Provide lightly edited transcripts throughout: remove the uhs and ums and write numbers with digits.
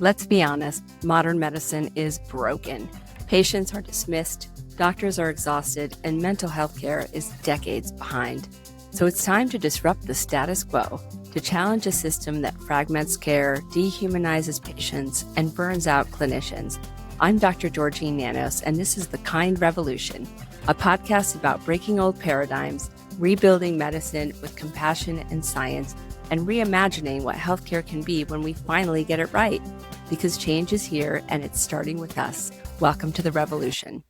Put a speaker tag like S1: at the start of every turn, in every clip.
S1: Let's be honest, modern medicine is broken. Patients are dismissed, doctors are exhausted, and mental health care is decades behind. So it's time to disrupt the status quo, to challenge a system that fragments care, dehumanizes patients, and burns out clinicians. I'm Dr. Georgine Nanos, and this is The Kind Revolution, a podcast about breaking old paradigms, rebuilding medicine with compassion and science, and reimagining what healthcare can be when we finally get it right. Because change is here, and it's starting with us. Welcome to the revolution.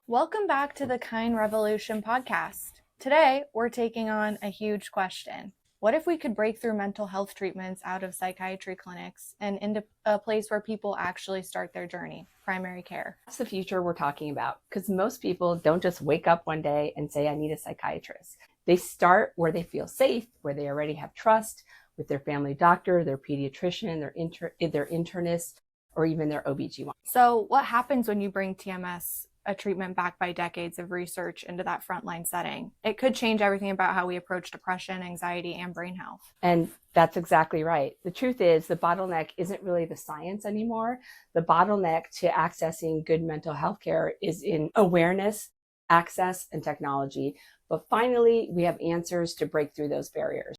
S2: Welcome back to the Kind Revolution podcast. Today, we're taking on a huge question. What if we could break through mental health treatments out of psychiatry clinics and into a place where people actually start their journey, primary care?
S1: That's the future we're talking about, because most people don't just wake up one day and say, I need a psychiatrist. They start where they feel safe, where they already have trust with their family doctor, their pediatrician, their internist, or even their OBGYN.
S2: So what happens when you bring TMS, a treatment backed by decades of research, into that frontline setting? It could change everything about how we approach depression, anxiety, and brain health.
S1: And that's exactly right. The truth is the bottleneck isn't really the science anymore. The bottleneck to accessing good mental health care is in awareness, access, and technology. But finally, we have answers to break through those barriers.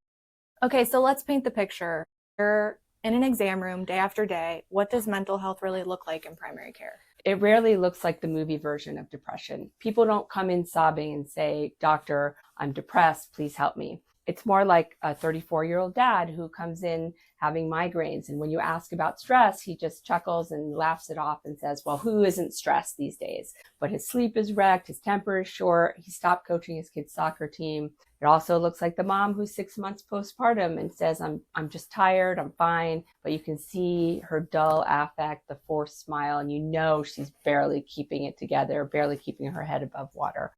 S2: Okay, so let's paint the picture. You're in an exam room day after day. What does mental health really look like in primary care?
S1: It rarely looks like the movie version of depression. People don't come in sobbing and say, Doctor, I'm depressed, please help me. It's more like a 34-year-old dad who comes in having migraines. And when you ask about stress, he just chuckles and laughs it off and says, well, who isn't stressed these days? But his sleep is wrecked, his temper is short, he stopped coaching his kid's soccer team. It also looks like the mom who's 6 months postpartum and says, I'm just tired, I'm fine. But you can see her dull affect, the forced smile, and you know she's barely keeping it together, barely keeping her head above water.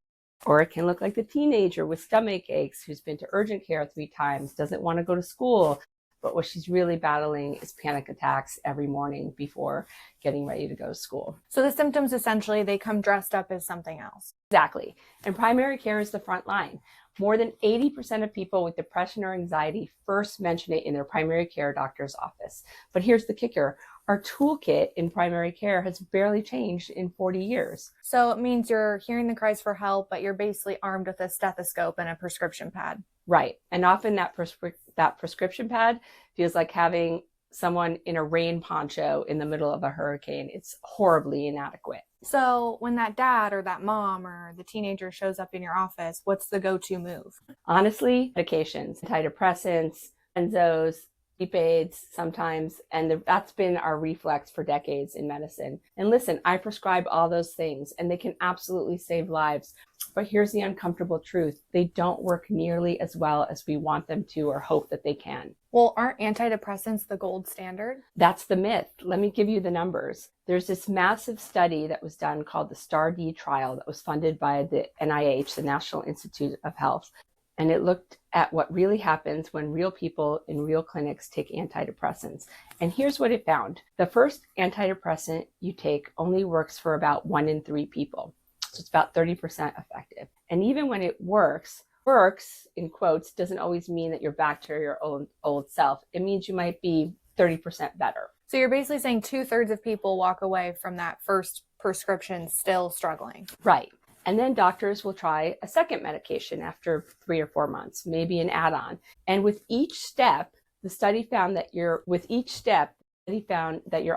S1: Or it can look like the teenager with stomach aches who's been to urgent care 3 times, doesn't want to go to school, but what she's really battling is panic attacks every morning before getting ready to go to school.
S2: So the symptoms, essentially, they come dressed up as something else.
S1: Exactly. And primary care is the front line. More than 80% of people with depression or anxiety first mention it in their primary care doctor's office. But here's the kicker. Our toolkit in primary care has barely changed in 40 years.
S2: So it means you're hearing the cries for help, but you're basically armed with a stethoscope and a prescription pad.
S1: Right. And often that prescription pad feels like having someone in a rain poncho in the middle of a hurricane. It's horribly inadequate.
S2: So when that dad or that mom or the teenager shows up in your office, what's the go-to move?
S1: Honestly, medications, antidepressants, benzos, sleep aids sometimes, and that's been our reflex for decades in medicine. And listen, I prescribe all those things and they can absolutely save lives. But here's the uncomfortable truth. They don't work nearly as well as we want them to or hope that they can.
S2: Well, aren't antidepressants the gold standard?
S1: That's the myth. Let me give you the numbers. There's this massive study that was done called the STAR-D trial that was funded by the NIH, the National Institute of Health. And it looked at what really happens when real people in real clinics take antidepressants. And here's what it found. The first antidepressant you take only works for about 1 in 3 people. So it's about 30% effective. And even when it works in quotes, doesn't always mean that you're back to your old self. It means you might be 30% better.
S2: So you're basically saying 2/3 of people walk away from that first prescription still struggling.
S1: Right. And then doctors will try a second medication after 3 or 4 months, maybe an add-on. And with each step, the study found that your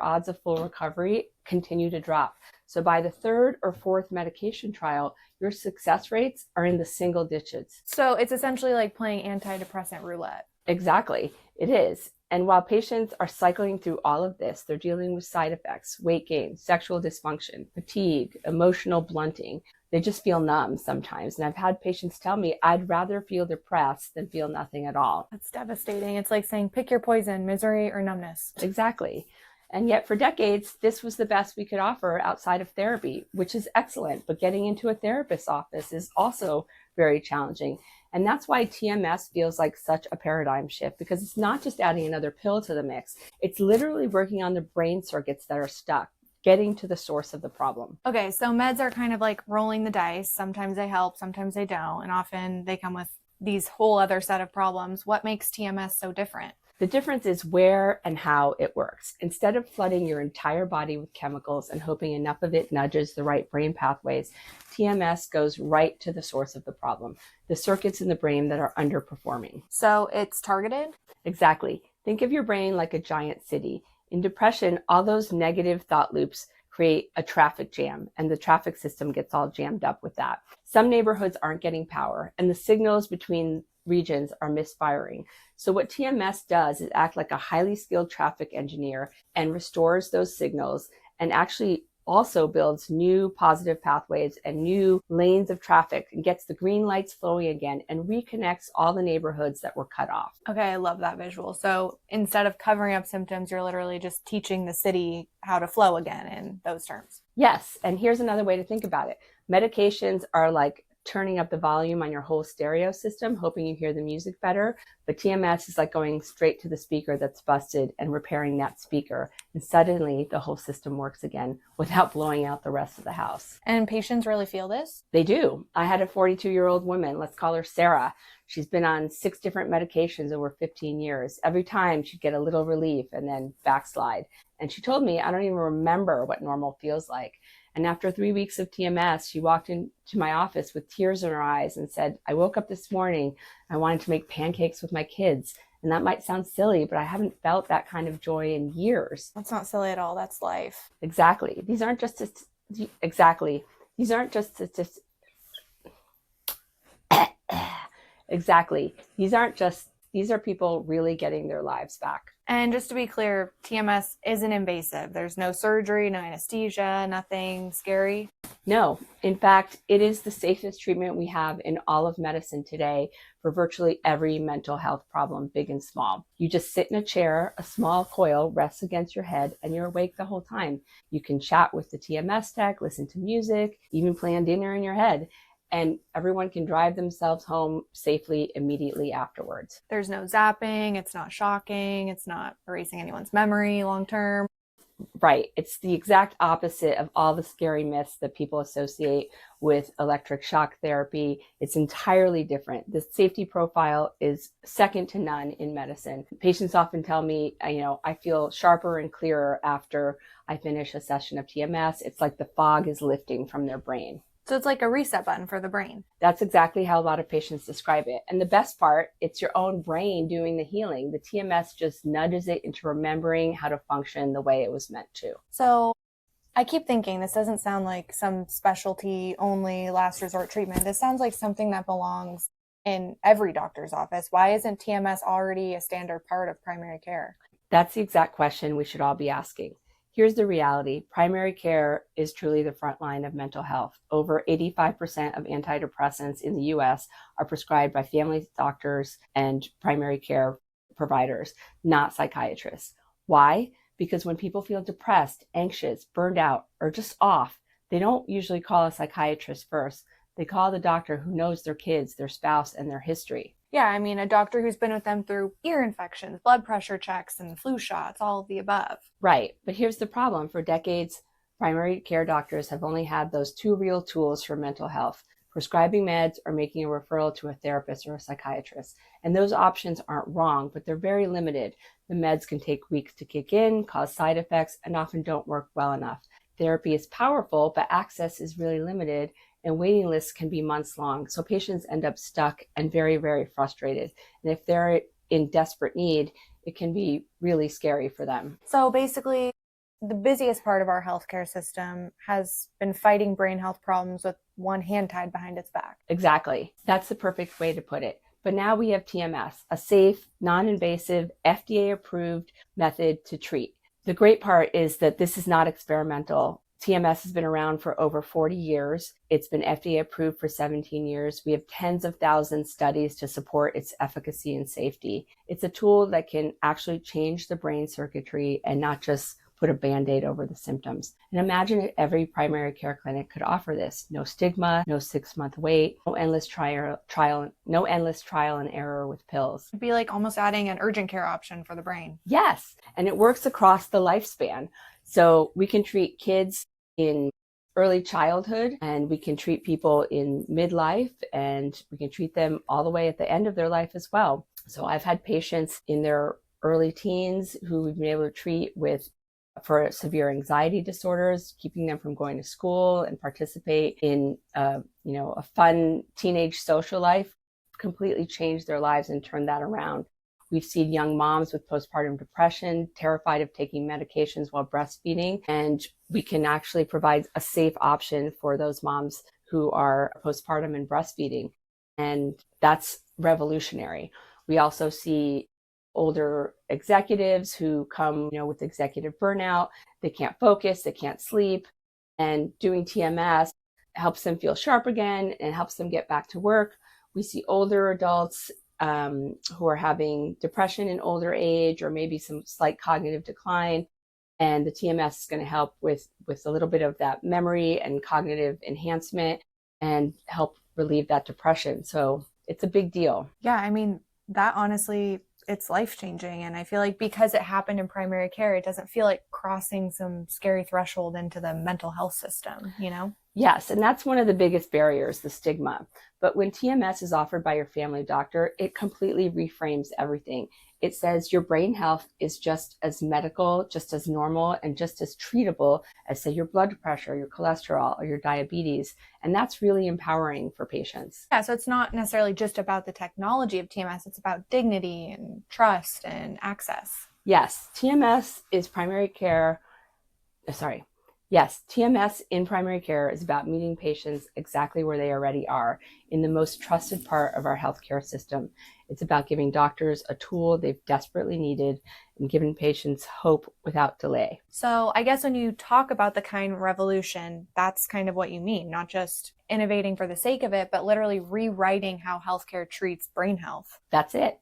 S1: odds of full recovery continue to drop. So by the 3rd or 4th medication trial, your success rates are in the single digits.
S2: So it's essentially like playing antidepressant roulette.
S1: Exactly, it is. And while patients are cycling through all of this, they're dealing with side effects, weight gain, sexual dysfunction, fatigue, emotional blunting. They just feel numb sometimes. And I've had patients tell me, I'd rather feel depressed than feel nothing at all.
S2: That's devastating. It's like saying, pick your poison, misery or numbness.
S1: Exactly. And yet for decades, this was the best we could offer outside of therapy, which is excellent. But getting into a therapist's office is also very challenging. And that's why TMS feels like such a paradigm shift, because it's not just adding another pill to the mix. It's literally working on the brain circuits that are stuck, getting to the source of the problem.
S2: Okay, so meds are kind of like rolling the dice. Sometimes they help, sometimes they don't. And often they come with these whole other set of problems. What makes TMS so different?
S1: The difference is where and how it works. Instead of flooding your entire body with chemicals and hoping enough of it nudges the right brain pathways, TMS goes right to the source of the problem, the circuits in the brain that are underperforming.
S2: So it's targeted?
S1: Exactly. Think of your brain like a giant city. In depression, all those negative thought loops create a traffic jam, and the traffic system gets all jammed up with that. Some neighborhoods aren't getting power, and the signals between regions are misfiring. So what TMS does is act like a highly skilled traffic engineer and restores those signals, and actually also builds new positive pathways and new lanes of traffic, and gets the green lights flowing again and reconnects all the neighborhoods that were cut off.
S2: Okay, I love that visual. So instead of covering up symptoms, you're literally just teaching the city how to flow again in those terms.
S1: Yes, and here's another way to think about it. Medications are like turning up the volume on your whole stereo system, hoping you hear the music better. But TMS is like going straight to the speaker that's busted and repairing that speaker. And suddenly the whole system works again without blowing out the rest of the house.
S2: And patients really feel this?
S1: They do. I had a 42-year-old woman, let's call her Sarah. She's been on 6 different medications over 15 years. Every time she'd get a little relief and then backslide. And she told me, I don't even remember what normal feels like. And after 3 weeks of TMS, she walked into my office with tears in her eyes and said, I woke up this morning, I wanted to make pancakes with my kids. And that might sound silly, but I haven't felt that kind of joy in years.
S2: That's not silly at all. That's life.
S1: Exactly. These aren't just exactly. These aren't just exactly. These are people really getting their lives back.
S2: And just to be clear, TMS isn't invasive. There's no surgery, no anesthesia, nothing scary.
S1: No, in fact, it is the safest treatment we have in all of medicine today for virtually every mental health problem, big and small. You just sit in a chair, a small coil rests against your head, and you're awake the whole time. You can chat with the TMS tech, listen to music, even plan dinner in your head. And everyone can drive themselves home safely immediately afterwards.
S2: There's no zapping, it's not shocking, it's not erasing anyone's memory long term.
S1: Right. It's the exact opposite of all the scary myths that people associate with electric shock therapy. It's entirely different. The safety profile is second to none in medicine. Patients often tell me, I feel sharper and clearer after I finish a session of TMS. It's like the fog is lifting from their brain.
S2: So it's like a reset button for the brain.
S1: That's exactly how a lot of patients describe it. And the best part, it's your own brain doing the healing. The TMS just nudges it into remembering how to function the way it was meant to.
S2: So I keep thinking this doesn't sound like some specialty only last resort treatment. This sounds like something that belongs in every doctor's office. Why isn't TMS already a standard part of primary care?
S1: That's the exact question we should all be asking. Here's the reality. Primary care is truly the front line of mental health. Over 85% of antidepressants in the US are prescribed by family doctors and primary care providers, not psychiatrists. Why? Because when people feel depressed, anxious, burned out, or just off, they don't usually call a psychiatrist first. They call the doctor who knows their kids, their spouse, and their history.
S2: Yeah, I mean, a doctor who's been with them through ear infections, blood pressure checks, and flu shots, all of the above.
S1: Right. But here's the problem. For decades, primary care doctors have only had those 2 real tools for mental health: prescribing meds or making a referral to a therapist or a psychiatrist. And those options aren't wrong, but they're very limited. The meds can take weeks to kick in, cause side effects, and often don't work well enough. Therapy is powerful, but access is really limited, and waiting lists can be months long. So patients end up stuck and very, very frustrated. And if they're in desperate need, it can be really scary for them.
S2: So basically, the busiest part of our healthcare system has been fighting brain health problems with one hand tied behind its back.
S1: Exactly. That's the perfect way to put it. But now we have TMS, a safe, non-invasive, FDA-approved method to treat. The great part is that this is not experimental. TMS has been around for over 40 years. It's been FDA approved for 17 years. We have tens of thousands of studies to support its efficacy and safety. It's a tool that can actually change the brain circuitry and not just put a Band-Aid over the symptoms. And imagine if every primary care clinic could offer this. No stigma, no 6-month wait, no endless trial and error with pills.
S2: It'd be like almost adding an urgent care option for the brain.
S1: Yes, and it works across the lifespan. So we can treat kids in early childhood, and we can treat people in midlife, and we can treat them all the way at the end of their life as well. So I've had patients in their early teens who we've been able to treat for severe anxiety disorders, keeping them from going to school and participate in a fun teenage social life, completely changed their lives and turned that around. We've seen young moms with postpartum depression, terrified of taking medications while breastfeeding, and we can actually provide a safe option for those moms who are postpartum and breastfeeding. And that's revolutionary. We also see older executives who come, with executive burnout. They can't focus, they can't sleep, and doing TMS helps them feel sharp again and helps them get back to work. We see older adults who are having depression in older age or maybe some slight cognitive decline. And the TMS is going to help with a little bit of that memory and cognitive enhancement and help relieve that depression. So it's a big deal.
S2: Yeah, I mean, that honestly, it's life-changing. And I feel like because it happened in primary care, it doesn't feel like crossing some scary threshold into the mental health system,
S1: Yes, and that's one of the biggest barriers, the stigma. But when TMS is offered by your family doctor, it completely reframes everything. It says your brain health is just as medical, just as normal, and just as treatable as, say, your blood pressure, your cholesterol, or your diabetes. And that's really empowering for patients.
S2: Yeah, so it's not necessarily just about the technology of TMS, it's about dignity and trust and access.
S1: Yes, TMS in primary care is about meeting patients exactly where they already are, in the most trusted part of our healthcare system. It's about giving doctors a tool they've desperately needed and giving patients hope without delay.
S2: So I guess when you talk about the kind revolution, that's kind of what you mean, not just innovating for the sake of it, but literally rewriting how healthcare treats brain health.
S1: That's it.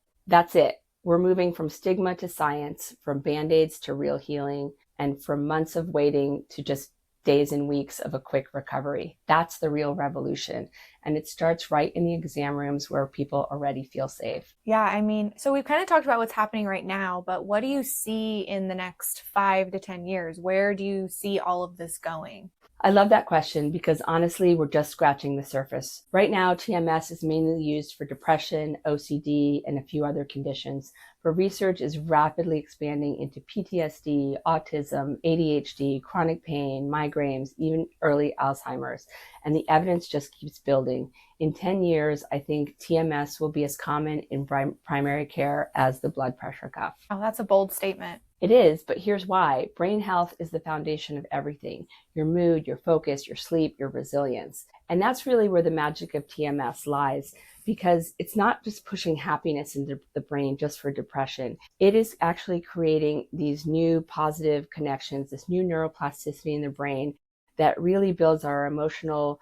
S1: We're moving from stigma to science, from Band-Aids to real healing, and from months of waiting to just days and weeks of a quick recovery. That's the real revolution. And it starts right in the exam rooms where people already feel safe.
S2: Yeah, I mean, so we've kind of talked about what's happening right now, but what do you see in the next 5 to 10 years? Where do you see all of this going?
S1: I love that question because honestly, we're just scratching the surface. Right now, TMS is mainly used for depression, OCD, and a few other conditions. But research is rapidly expanding into PTSD, autism, ADHD, chronic pain, migraines, even early Alzheimer's. And the evidence just keeps building. In 10 years, I think TMS will be as common in primary care as the blood pressure cuff.
S2: Oh, that's a bold statement.
S1: It is, but here's why. Brain health is the foundation of everything. Your mood, your focus, your sleep, your resilience. And that's really where the magic of TMS lies, because it's not just pushing happiness into the brain just for depression. It is actually creating these new positive connections, this new neuroplasticity in the brain that really builds our emotional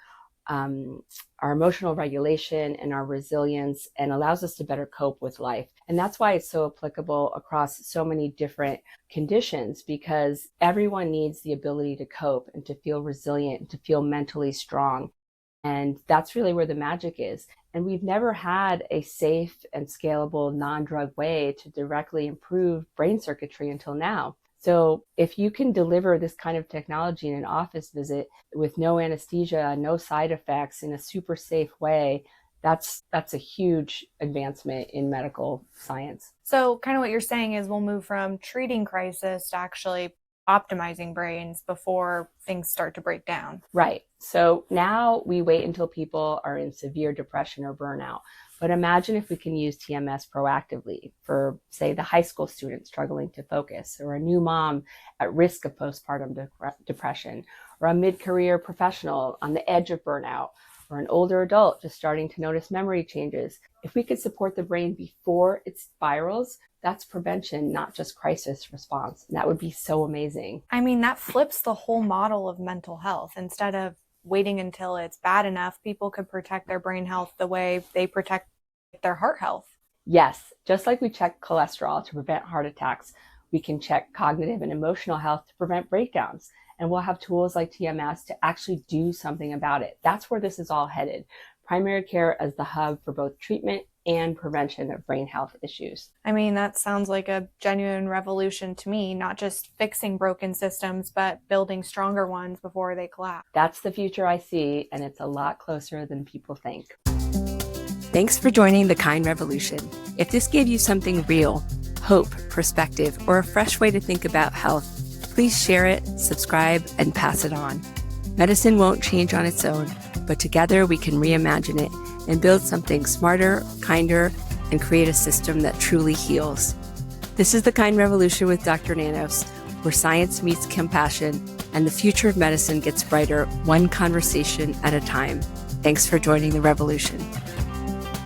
S1: regulation and our resilience and allows us to better cope with life. And that's why it's so applicable across so many different conditions, because everyone needs the ability to cope and to feel resilient and to feel mentally strong. And that's really where the magic is. And we've never had a safe and scalable non-drug way to directly improve brain circuitry until now. So if you can deliver this kind of technology in an office visit with no anesthesia, no side effects, in a super safe way, that's a huge advancement in medical science.
S2: So kind of what you're saying is we'll move from treating crisis to actually optimizing brains before things start to break down.
S1: Right. So now we wait until people are in severe depression or burnout. But imagine if we can use TMS proactively for, say, the high school student struggling to focus, or a new mom at risk of postpartum depression, or a mid-career professional on the edge of burnout, or an older adult just starting to notice memory changes. If we could support the brain before it spirals, that's prevention, not just crisis response. And that would be so amazing.
S2: I mean, that flips the whole model of mental health. Instead of waiting until it's bad enough, people could protect their brain health the way they protect their heart health.
S1: Yes, just like we check cholesterol to prevent heart attacks, we can check cognitive and emotional health to prevent breakdowns. And we'll have tools like TMS to actually do something about it. That's where this is all headed. Primary care as the hub for both treatment and prevention of brain health issues.
S2: I mean, that sounds like a genuine revolution to me, not just fixing broken systems, but building stronger ones before they collapse.
S1: That's the future I see, and it's a lot closer than people think.
S3: Thanks for joining The Kind Revolution. If this gave you something real,
S1: hope, perspective, or a fresh way to think about health, please share it, subscribe, and pass it on. Medicine won't change on its own, but together we can reimagine it and build something smarter, kinder, and create a system that truly heals. This is The Kind Revolution with Dr. Nanos, where science meets compassion and the future of medicine gets brighter one conversation at a time. Thanks for joining the revolution.